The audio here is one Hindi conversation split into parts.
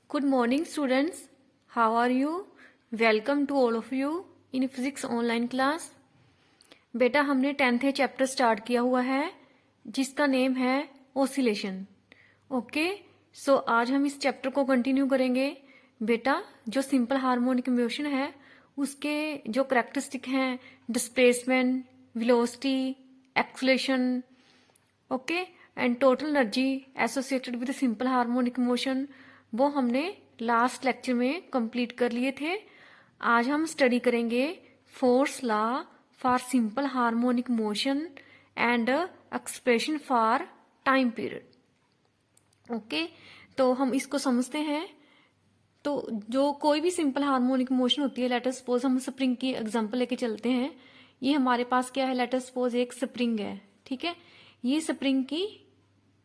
Good morning, students. How are you? Welcome to all of you in physics online class. बेटा हमने 10th चैप्टर स्टार्ट किया हुआ है जिसका नेम है ओसिलेशन. ओके, सो आज हम इस चैप्टर को कंटिन्यू करेंगे. बेटा जो सिंपल हार्मोनिक मोशन है उसके जो करेक्टरिस्टिक हैं, displacement, velocity, acceleration, okay, and total energy associated with simple harmonic motion, वो हमने लास्ट लेक्चर में कंप्लीट कर लिए थे. आज हम स्टडी करेंगे force law for simple harmonic motion and expression for time period. Okay, तो हम इसको समझते हैं. तो जो कोई भी सिंपल हार्मोनिक मोशन होती है, लेट अस सपोज हम स्प्रिंग की एग्जांपल लेके चलते हैं. ये हमारे पास क्या है, लेट अस सपोज एक स्प्रिंग है. ठीक है, ये स्प्रिंग की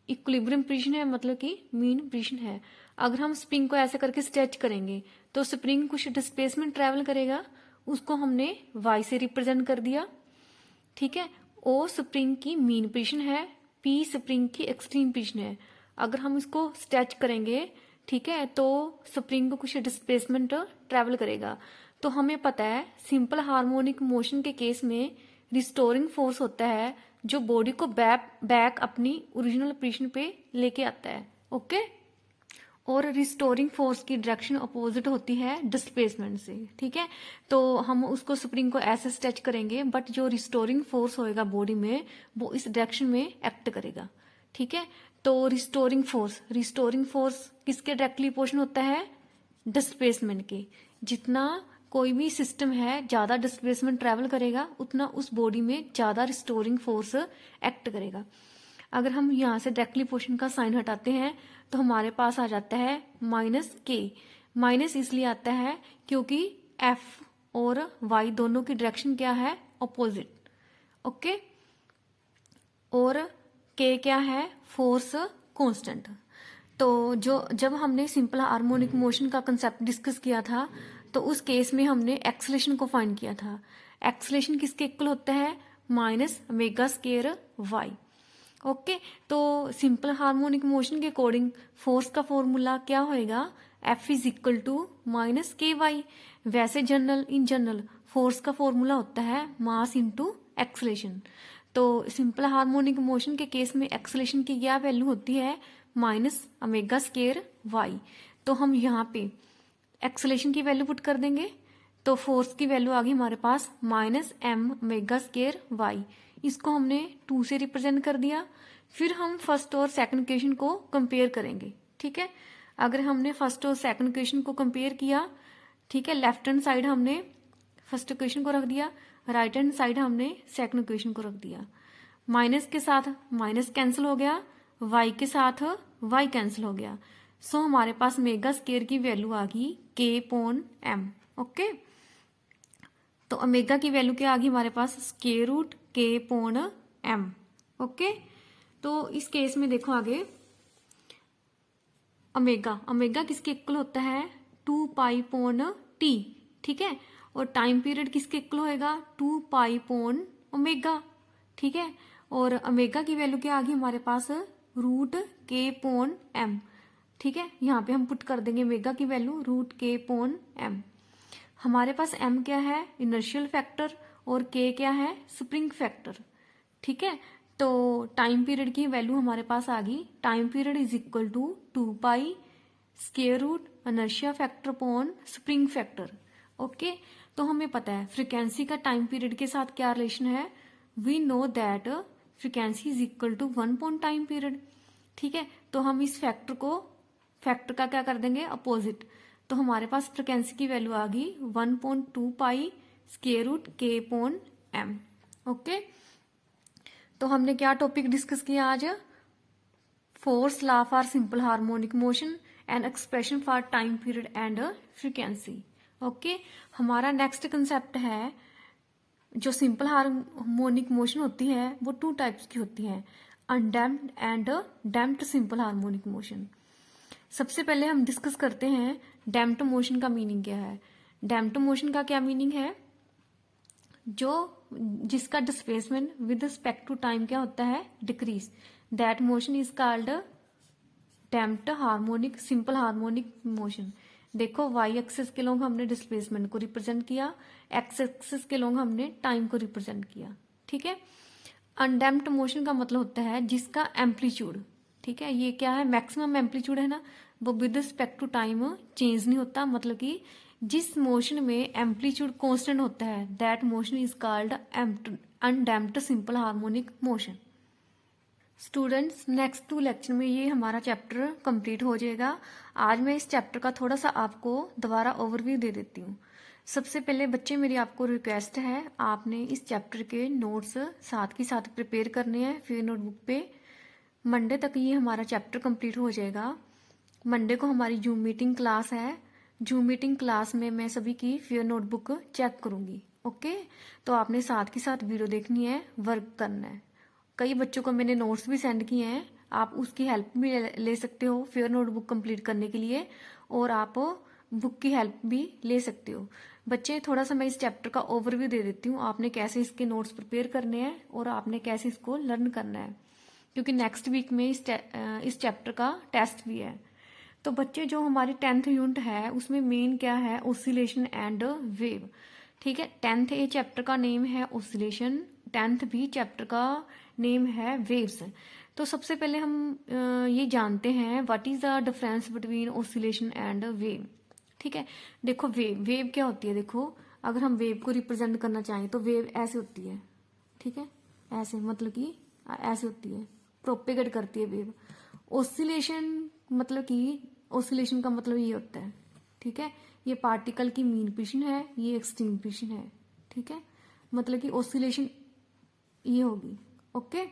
इक्विलिब्रियम पोजीशन है, मतलब कि मीन पोजीशन है. अगर हम स्प्रिंग को ऐसे करके स्ट्रेच करेंगे तो स्प्रिंग कुछ डिस्प्लेसमेंट ट्रेवल करेगा, उसको हमने y से रिप्रेजेंट कर दिया. ठीक है, ओ स्प्रिंग की मीन पोजीशन है, पी स्प्रिंग की एक्सट्रीम पोजीशन है. अगर हम इसको स्ट्रेच करेंगे, ठीक है, तो स्प्रिंग को कुछ डिस्प्लेसमेंट ट्रेवल करेगा. तो हमें पता है सिंपल हार्मोनिक मोशन के केस में रिस्टोरिंग फोर्स होता है जो बॉडी को बैक अपनी ओरिजिनल पोजीशन पे लेके आता है. ओके, और रिस्टोरिंग फोर्स की डायरेक्शन अपोजिट होती है डिस्प्लेसमेंट से. ठीक है, तो हम उसको स्प्रिंग को ऐसे स्ट्रेच करेंगे, बट जो रिस्टोरिंग फोर्स होएगा बॉडी में वो इस डायरेक्शन में एक्ट करेगा. ठीक है, तो रिस्टोरिंग फोर्स किसके डायरेक्टली पोर्शन होता है, डिस्प्लेसमेंट के. जितना कोई भी सिस्टम है ज्यादा डिस्प्लेसमेंट ट्रेवल करेगा उतना उस बॉडी में ज्यादा रिस्टोरिंग फोर्स एक्ट करेगा. अगर हम यहाँ से डायरेक्टली पोर्शन का साइन हटाते हैं तो हमारे पास आ जाता है -k. माइनस इसलिए आता है क्योंकि F और Y दोनों की डायरेक्शन क्या है, अपोजिट. ओके, और K क्या है, फोर्स कांस्टेंट. तो जब हमने सिंपल हार्मोनिक मोशन का कंसेप्ट डिस्कस किया था तो उस केस में हमने एक्सेलरेशन को फाइंड किया था. एक्सेलरेशन किसके इक्वल होता है, -ω²y. ओके, तो सिंपल हार्मोनिक मोशन के अकॉर्डिंग फोर्स का फॉर्मूला क्या होएगा, F is equal to -ky. वैसे इन जनरल फोर्स का फॉर्मूला होता है मास इंटू एक्सेलरेशन. तो सिंपल हार्मोनिक मोशन के केस में एक्सेलरेशन की क्या वैल्यू होती है, -ω²y. तो हम यहाँ पे एक्सेलरेशन की वैल्यू पुट कर देंगे तो फोर्स की वैल्यू आ गई हमारे पास -mω²y. इसको हमने 2 से रिप्रेजेंट कर दिया. फिर हम फर्स्ट और सेकंड इक्वेशन को कंपेयर करेंगे. ठीक है, अगर हमने फर्स्ट और सेकंड इक्वेशन को कंपेयर किया, ठीक है, लेफ्ट हैंड साइड हमने फर्स्ट इक्वेशन को रख दिया, राइट हैंड साइड हमने सेकंड इक्वेशन को रख दिया. माइनस के साथ माइनस कैंसिल हो गया, y के साथ y कैंसिल हो गया. सो हमारे पास ω² की वैल्यू आ गई k/m. ओके, तो ओमेगा की वैल्यू क्या आ गई हमारे पास, √k/m. ओके, तो इस केस में देखो आगे ओमेगा किसके इक्वल होता है, 2π/t. ठीक है, और टाइम पीरियड किसके इक्वल होएगा, 2π/ω. ठीक है, और ओमेगा की वैल्यू क्या आ गई हमारे पास, √k/m. ठीक है, यहाँ पे हम पुट कर देंगे ओमेगा की वैल्यू √k/m. हमारे पास m क्या है, इनर्शियल फैक्टर, और k क्या है, स्प्रिंग फैक्टर. ठीक है, तो टाइम पीरियड की वैल्यू हमारे पास आ गई, time period is equal to 2π² inertia factor upon spring factor. Okay, तो हमें पता है फ्रीक्वेंसी का टाइम पीरियड के साथ क्या रिलेशन है, we know that frequency is equal to 1 upon time period. ठीक है, तो हम इस फैक्टर का क्या कर देंगे, अपोजिट. तो हमारे पास फ्रीक्वेंसी की वैल्यू आ गई 1.2π√k/m. ओके, तो हमने क्या टॉपिक डिस्कस किया आज, force law for simple harmonic motion and expression for time period and frequency. Okay, हमारा नेक्स्ट कंसेप्ट है, जो सिंपल हार्मोनिक मोशन होती है वो 2 टाइप्स की होती है, undamped and damped simple harmonic motion. सबसे पहले हम डिस्कस करते हैं डैम्प्ड मोशन का मीनिंग क्या है. डैम्प्ड मोशन का क्या मीनिंग है, जिसका displacement with respect to time क्या होता है, decrease. That motion is called damped harmonic simple harmonic motion. देखो वाई एक्सिस के लोग हमने डिस्प्लेसमेंट को रिप्रेजेंट किया, एक्स एक्सिस के लोग हमने टाइम को रिप्रेजेंट किया। ठीक है। अनडैम्प्ड मोशन का मतलब होता है जिसका एम्पलीट्यूड, ठीक है, ये क्या है, मैक्सिमम एम्पलीट्यूड है ना, वो with respect to time change नहीं होता, मतलब कि जिस मोशन में एम्पलीट्यूड कांस्टेंट होता है that motion is called undamped simple harmonic motion. Students next 2 lecture में ये हमारा चैप्टर कंप्लीट हो जाएगा। आज मैं इस चैप्टर का थोड़ा सा आपको दोबारा ओवरव्यू दे देती हूँ। सबसे पहले बच्चे मेरी आपको रिक्वेस्ट है, आपने इस चैप्टर के नोट्स साथ के साथ प्रिपेयर करने हैं फिर नोटबुक पे। मंडे तक ये हमारा चैप्टर कंप्लीट हो जाएगा। मंडे को हमारी जूम मीटिंग क्लास है। जूम मीटिंग क्लास में मैं सभी की फेयर नोटबुक चेक करूंगी। ओके, तो आपने साथ के साथ वीडियो देखनी है, वर्क करना है। कई बच्चों को मैंने नोट्स भी सेंड किए हैं, आप उसकी हेल्प भी ले सकते हो फेयर नोटबुक कंप्लीट करने के लिए, और आप बुक की हेल्प भी ले सकते हो। बच्चे थोड़ा सा मैं इस चैप्टर का ओवरव्यू दे देती हूँ, आपने कैसे इसके नोट्स प्रिपेयर करने हैं और आपने कैसे इसको लर्न करना है, क्योंकि नेक्स्ट वीक में इस चैप्टर का टेस्ट भी है। तो बच्चे जो हमारी 10th यूनिट है उसमें मेन क्या है, ओसिलेशन एंड वेव। ठीक है, 10th ए चैप्टर का नेम है ओसिलेशन, 10th बी चैप्टर का नेम है वेव्स। तो सबसे पहले हम ये जानते हैं what is the difference between oscillation and wave. ठीक है, देखो वेव वेव क्या होती है, देखो अगर हम वेव को रिप्रेजेंट करना चाहें तो वेव ऐसे होती है। ठीक है, ऐसे मतलब कि ऐसे होती है, प्रोपेगेट करती है वेव। ओसिलेशन मतलब कि ओसिलेशन का मतलब ये होता है, ठीक है, ये पार्टिकल की मीन पोजीशन है, ये एक्सट्रीम पोजीशन है। ठीक है, मतलब कि ओसिलेशन ये होगी। ओके,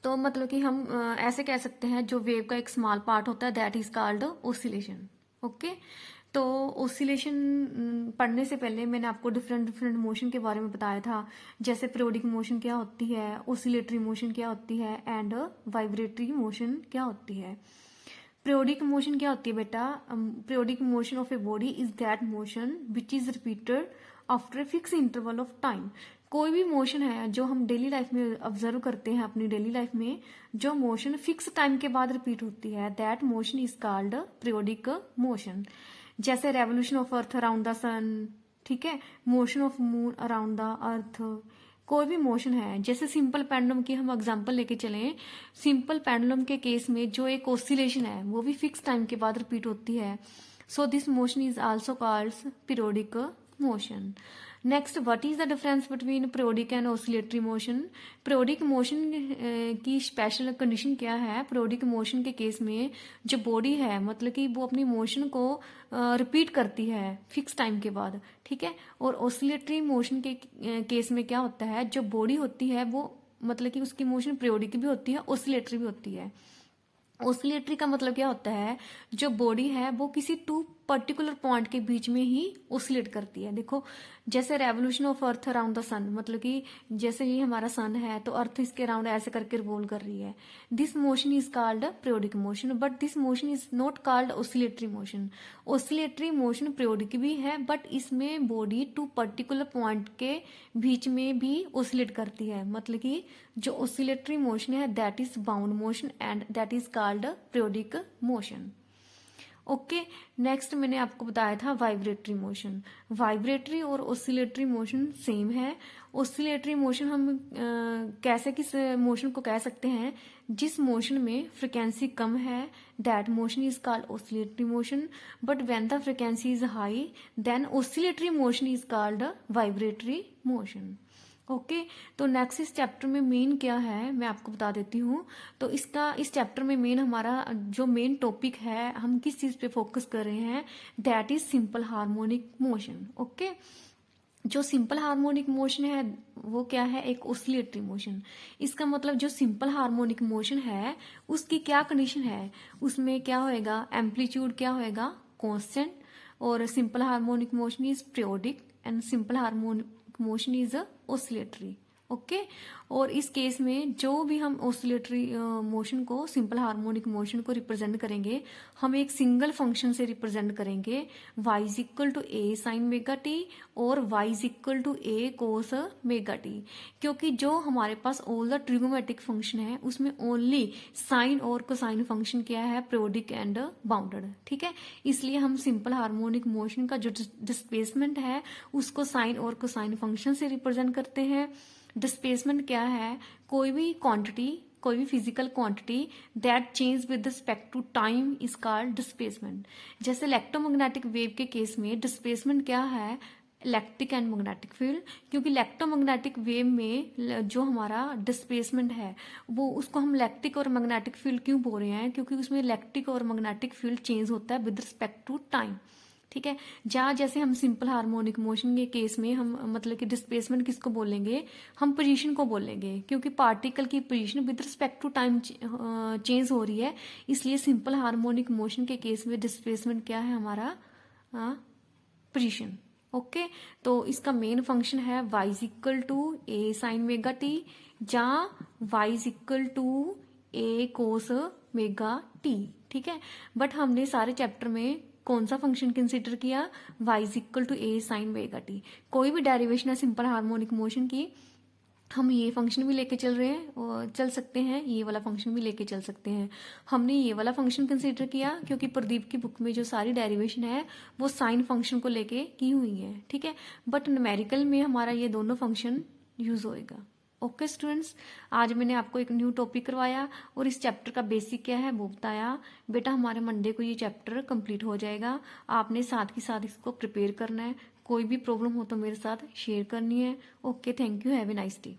तो मतलब कि हम ऐसे कह सकते हैं जो वेव का एक स्मॉल पार्ट होता है that is called oscillation. Okay, तो ओसिलेशन पढ़ने से पहले मैंने आपको डिफरेंट डिफरेंट मोशन के बारे में बताया था, जैसे पीरियोडिक मोशन क्या होती है, ओसिलेटरी मोशन क्या होती है एंड वाइब्रेटरी मोशन क्या होती है। पीरियोडिक मोशन क्या होती है बेटा, periodic motion of a body is that motion which is repeated after a fix interval of time. कोई भी मोशन है जो हम डेली लाइफ में ऑब्जर्व करते हैं, अपनी डेली लाइफ में जो मोशन फिक्स टाइम के बाद रिपीट होती है that motion is called periodic motion. जैसे revolution of earth around the sun, ठीक है, motion of moon around the earth, कोई भी मोशन है। जैसे सिंपल पेंडुलम की हम एग्जांपल लेके चलें, सिंपल पेंडुलम के केस में जो एक ऑसिलेशन है वो भी फिक्स टाइम के बाद रिपीट होती है। So this motion is also called periodic motion. Next, what is the difference between periodic and oscillatory motion. Periodic motion की स्पेशल कंडीशन क्या है, पीरियोडिक मोशन के केस में जो बॉडी है मतलब कि वो अपनी मोशन को रिपीट करती है फिक्स टाइम के बाद। ठीक है, और ऑसिलेटरी मोशन के केस में क्या होता है, जो बॉडी होती है वो मतलब कि उसकी मोशन पीरियोडिक भी होती है, ऑसिलेटरी भी होती है। ऑसिलेटरी का मतलब क्या होता है, जो बॉडी है वो किसी 2 पर्टिकुलर पॉइंट के बीच में ही ऑसिलेट करती है। देखो जैसे revolution of earth around the sun, मतलब कि जैसे ये हमारा सन है तो अर्थ इसके अराउंड ऐसे करके रिवॉल्व कर रही है। This motion is called periodic motion, but this motion is not called oscillatory motion. Oscillatory motion periodic भी है बट इसमें बॉडी 2 पर्टिकुलर पॉइंट के बीच में भी ऑसिलेट करती है, मतलब कि जो ऑसिलेटरी मोशन है that is bound motion and that is called periodic motion. Okay, next मैंने आपको बताया था वाइब्रेटरी मोशन। वाइब्रेटरी और ऑसिलेटरी मोशन सेम है। ऑसिलेटरी मोशन हम कैसे किस मोशन को कह सकते हैं, जिस मोशन में फ्रिक्वेंसी कम है that motion is called oscillatory motion, but when the frequency is high then oscillatory motion is called vibratory motion. Okay, तो नेक्स्ट इस चैप्टर में मेन क्या है मैं आपको बता देती हूँ। तो इस चैप्टर में मेन हमारा जो मेन टॉपिक है, हम किस चीज पे फोकस कर रहे हैं, that is simple harmonic motion. Okay, जो सिंपल हार्मोनिक मोशन है वो क्या है, एक ऑसिलेटरी मोशन। इसका मतलब जो सिंपल हार्मोनिक मोशन है उसकी क्या कंडीशन है, उसमें क्या होएगा, एम्पलीट्यूड क्या होएगा, कांस्टेंट, और simple harmonic motion is periodic and simple harmonic motion is oscillatory. Okay. और इस केस में जो भी हम ऑसिलेटरी मोशन को, सिंपल हार्मोनिक मोशन को रिप्रेजेंट करेंगे, हम एक सिंगल फंक्शन से रिप्रेजेंट करेंगे, y is equal to A sine omega t और y is equal to A cos omega t, क्योंकि जो हमारे पास ऑल द ट्रिगोमेट्रिक फंक्शन है उसमें ओनली साइन और कोसाइन फंक्शन क्या है, पीरियोडिक एंड बाउंडेड, ठीक है। इसलिए हम सिंपल हार्मोनिक मोशन का जो डिस्प्लेसमेंट है उसको साइन और कोसाइन फंक्शन से रिप्रेजेंट करते हैं। डिस्प्लेसमेंट क्या है, कोई भी क्वांटिटी, कोई भी physical quantity that change with respect to time is called displacement. जैसे इलेक्ट्रोमैग्नेटिक वेव के केस में डिस्प्लेसमेंट क्या है, इलेक्ट्रिक एंड मैग्नेटिक फील्ड, क्योंकि इलेक्ट्रोमैग्नेटिक वेव में जो हमारा डिस्प्लेसमेंट है वो, उसको हम इलेक्ट्रिक और मैग्नेटिक फील्ड क्यों बोल रहे हैं, क्योंकि उसमें इलेक्ट्रिक और मैग्नेटिक फील्ड चेंज होता है विद रिस्पेक्ट टू टाइम, ठीक है। जहाँ जैसे हम सिंपल हार्मोनिक मोशन के केस में हम मतलब कि डिस्प्लेसमेंट किसको बोलेंगे, हम पोजीशन को बोलेंगे, क्योंकि पार्टिकल की position with respect to time change हो रही है, इसलिए सिंपल हार्मोनिक मोशन के केस में डिस्प्लेसमेंट क्या है हमारा, पोजीशन। ओके, तो इसका मेन फंक्शन है y is equal to A sine omega t, जहाँ y is equal to A cos omega t, ठीक है। बट हमने सारे चैप्टर में कौन सा फंक्शन कंसीडर किया, y is equal to A sine omega t. कोई भी डेरिवेशन है सिंपल हार्मोनिक मोशन की, हम ये फंक्शन भी लेके चल रहे हैं और चल सकते हैं, ये वाला फंक्शन भी लेके चल सकते हैं। हमने ये वाला फंक्शन कंसीडर किया क्योंकि प्रदीप की बुक में जो सारी डेरिवेशन है वो साइन फंक्शन को लेके की हुई है, ठीक है। बट न्यूमेरिकल में हमारा ये दोनों फंक्शन यूज होएगा। ओके स्टूडेंट्स, आज मैंने आपको एक न्यू टॉपिक करवाया और इस चैप्टर का बेसिक क्या है वो बताया। बेटा हमारे मंडे को ये चैप्टर कंप्लीट हो जाएगा, आपने साथ ही साथ इसको प्रिपेयर करना है। कोई भी प्रॉब्लम हो तो मेरे साथ शेयर करनी है। Okay, thank you, have a nice day.